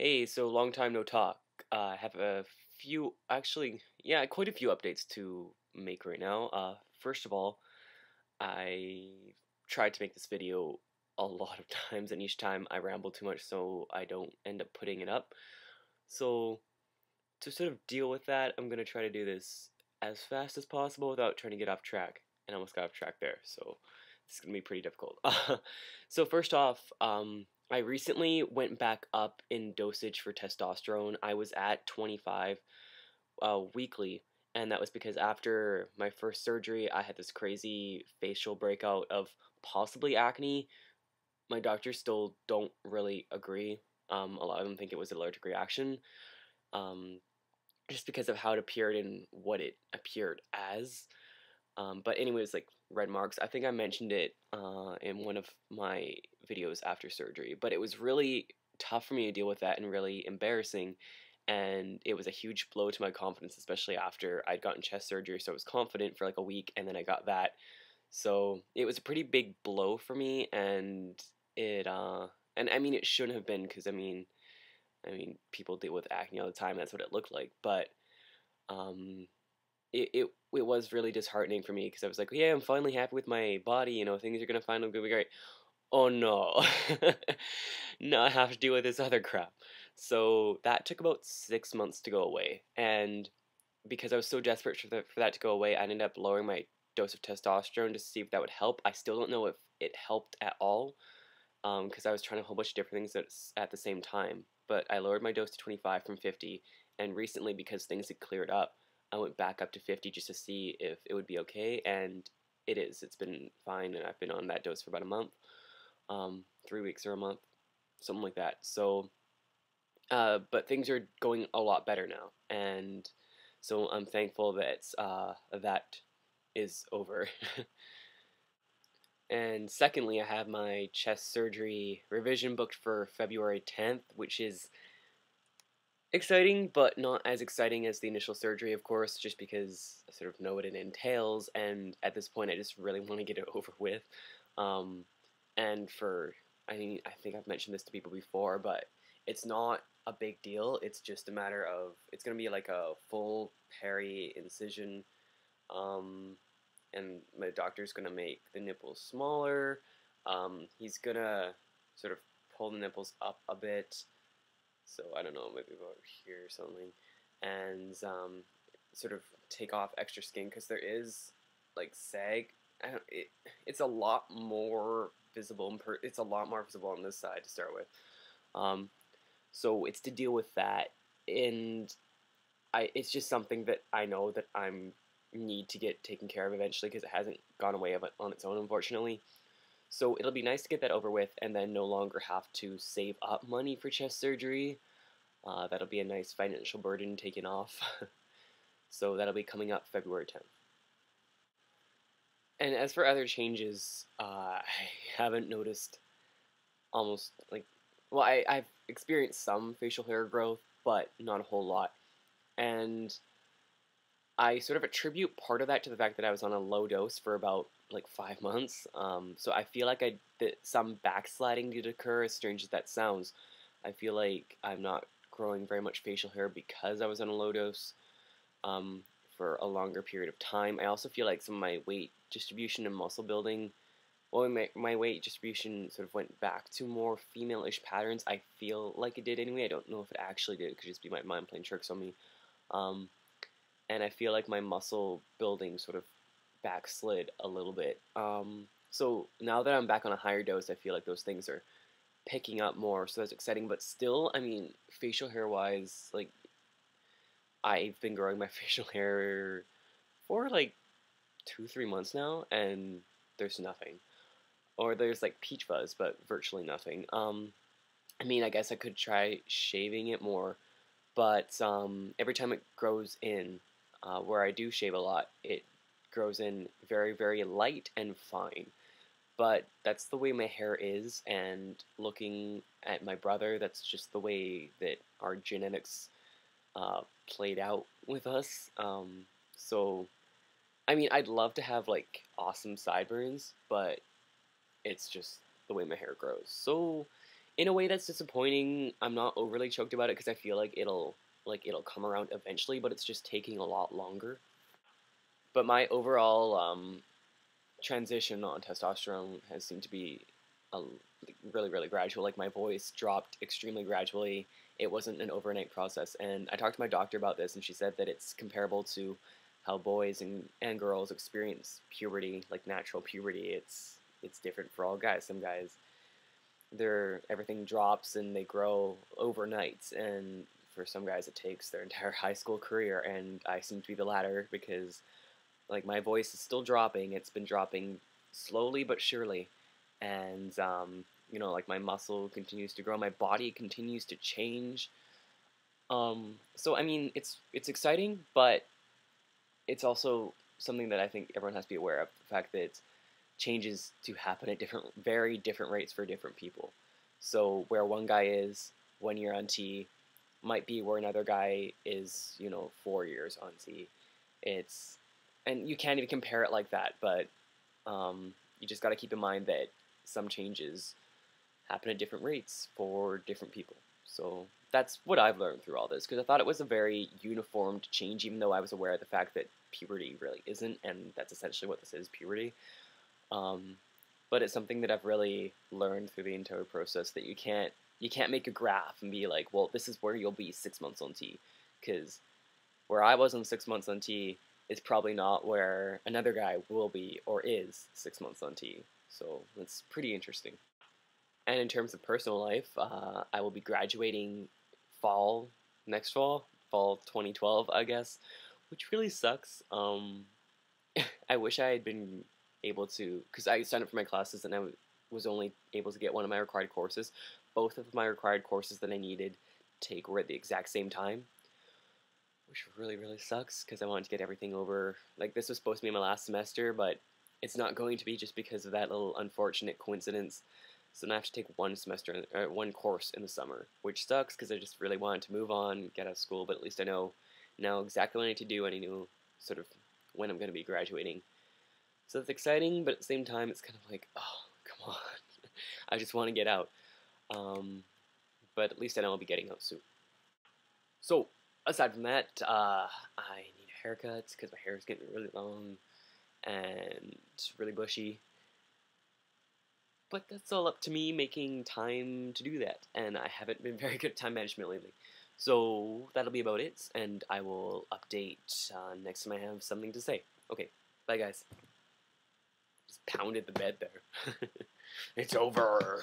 Hey, so long time no talk. I have a few, actually, yeah, quite a few updates to make right now. First of all, I tried to make this video a lot of times, and each time I ramble too much, so I don't end up putting it up. So, to sort of deal with that, I'm gonna try to do this as fast as possible without trying to get off track. And I almost got off track there, so it's gonna be pretty difficult. So first off, I recently went back up in dosage for testosterone. I was at 25 weekly, and that was because after my first surgery, I had this crazy facial breakout of possibly acne. My doctors still don't really agree. A lot of them think it was an allergic reaction. Um, just because of how it appeared and what it appeared as. But anyways, like red marks, I think I mentioned it in one of my videos after surgery, but it was really tough for me to deal with that and really embarrassing. And it was a huge blow to my confidence, especially after I'd gotten chest surgery. So I was confident for like a week, and then I got that. So it was a pretty big blow for me, and and I mean, it shouldn't have been because I mean, people deal with acne all the time. That's what it looked like, but um, it was really disheartening for me because I was like, yeah, I'm finally happy with my body. Things are gonna finally be great. Oh no, now I have to deal with this other crap. So that took about 6 months to go away, and because I was so desperate for that to go away, I ended up lowering my dose of testosterone to see if that would help. I still don't know if it helped at all, because I was trying a whole bunch of different things at the same time. But I lowered my dose to 25 from 50, and recently, because things had cleared up, I went back up to 50 just to see if it would be okay, and it is. It's been fine, and I've been on that dose for about a month, 3 weeks or a month, something like that. So, but things are going a lot better now, and so I'm thankful that that is over. And secondly, I have my chest surgery revision booked for February 10th, which is exciting, but not as exciting as the initial surgery, of course, just because I sort of know what it entails, and at this point, I just really want to get it over with. Um, and I mean, I think I've mentioned this to people before, but it's not a big deal. It's just a matter of, it's going to be like a full peri incision, um, and my doctor's gonna make the nipples smaller. He's gonna sort of pull the nipples up a bit, so I don't know, maybe about here or something, and sort of take off extra skin because there is like sag. It's a lot more visible. It's a lot more visible on this side to start with. Um, so it's to deal with that, and it's just something that I know that I'm need to get taken care of eventually because it hasn't gone away on its own, unfortunately. So it'll be nice to get that over with and then no longer have to save up money for chest surgery. That'll be a nice financial burden taken off. So that'll be coming up February 10th. And as for other changes, I haven't noticed almost like, well, I've experienced some facial hair growth, but not a whole lot. And I sort of attribute part of that to the fact that I was on a low dose for about like 5 months. So I feel like that some backsliding did occur, as strange as that sounds. I feel like I'm not growing very much facial hair because I was on a low dose for a longer period of time. I also feel like some of my weight distribution and muscle building, well, my weight distribution sort of went back to more female-ish patterns. I feel like it did anyway. I don't know if it actually did. It could just be my mind playing tricks on me. Um, and I feel like my muscle building sort of backslid a little bit. So now that I'm back on a higher dose, I feel like those things are picking up more, so that's exciting. But still, I mean, facial hair wise, like I've been growing my facial hair for like 2, 3 months now, and there's nothing. Or there's like peach fuzz, but virtually nothing. I mean, I guess I could try shaving it more, but every time it grows in, where I do shave a lot, it grows in very, very light and fine. But that's the way my hair is, and looking at my brother, that's just the way that our genetics played out with us. So, I mean, I'd love to have like awesome sideburns, but it's just the way my hair grows. So, in a way that's disappointing. I'm not overly choked about it because I feel like it'll come around eventually, but it's just taking a lot longer. But my overall transition on testosterone has seemed to be really, really gradual. Like, my voice dropped extremely gradually. It wasn't an overnight process. And I talked to my doctor about this, and she said that it's comparable to how boys and girls experience puberty, like natural puberty. It's different for all guys. Some guys, everything drops and they grow overnight, and for some guys it takes their entire high school career. And I seem to be the latter because, like, my voice is still dropping. It's been dropping slowly but surely, and like, my muscle continues to grow, my body continues to change. So I mean, it's exciting, but it's also something that I think everyone has to be aware of. The fact that changes to happen at very different rates for different people. So where one guy is 1 year on T might be where another guy is, 4 years on T. And you can't even compare it like that, but you just got to keep in mind that some changes happen at different rates for different people. So that's what I've learned through all this, because I thought it was a very uniformed change, even though I was aware of the fact that puberty really isn't, and that's essentially what this is, puberty. But it's something that I've really learned through the entire process, that you can't make a graph and be like, well, this is where you'll be 6 months on T, because where I was on 6 months on T is probably not where another guy will be or is 6 months on T. So it's pretty interesting. And in terms of personal life, I will be graduating next fall 2012, I guess, which really sucks. I wish I had been able to, because I signed up for my classes and I was only able to get one of my required courses. Both of my required courses that I needed to take were at the exact same time, which really, really sucks, because I wanted to get everything over. Like, this was supposed to be my last semester, but it's not going to be, just because of that little unfortunate coincidence. So now I have to take one course in the summer, which sucks, because I just really wanted to move on, get out of school, but at least I know now exactly what I need to do, and I know sort of when I'm going to be graduating. So it's exciting, but at the same time, it's kind of like, oh, come on. I just want to get out. But at least I know I'll be getting out soon. So, aside from that, I need a haircut because my hair is getting really long and really bushy. But that's all up to me making time to do that, and I haven't been very good at time management lately. So that'll be about it, and I will update next time I have something to say. Okay, bye guys. Just pounded the bed there. It's over.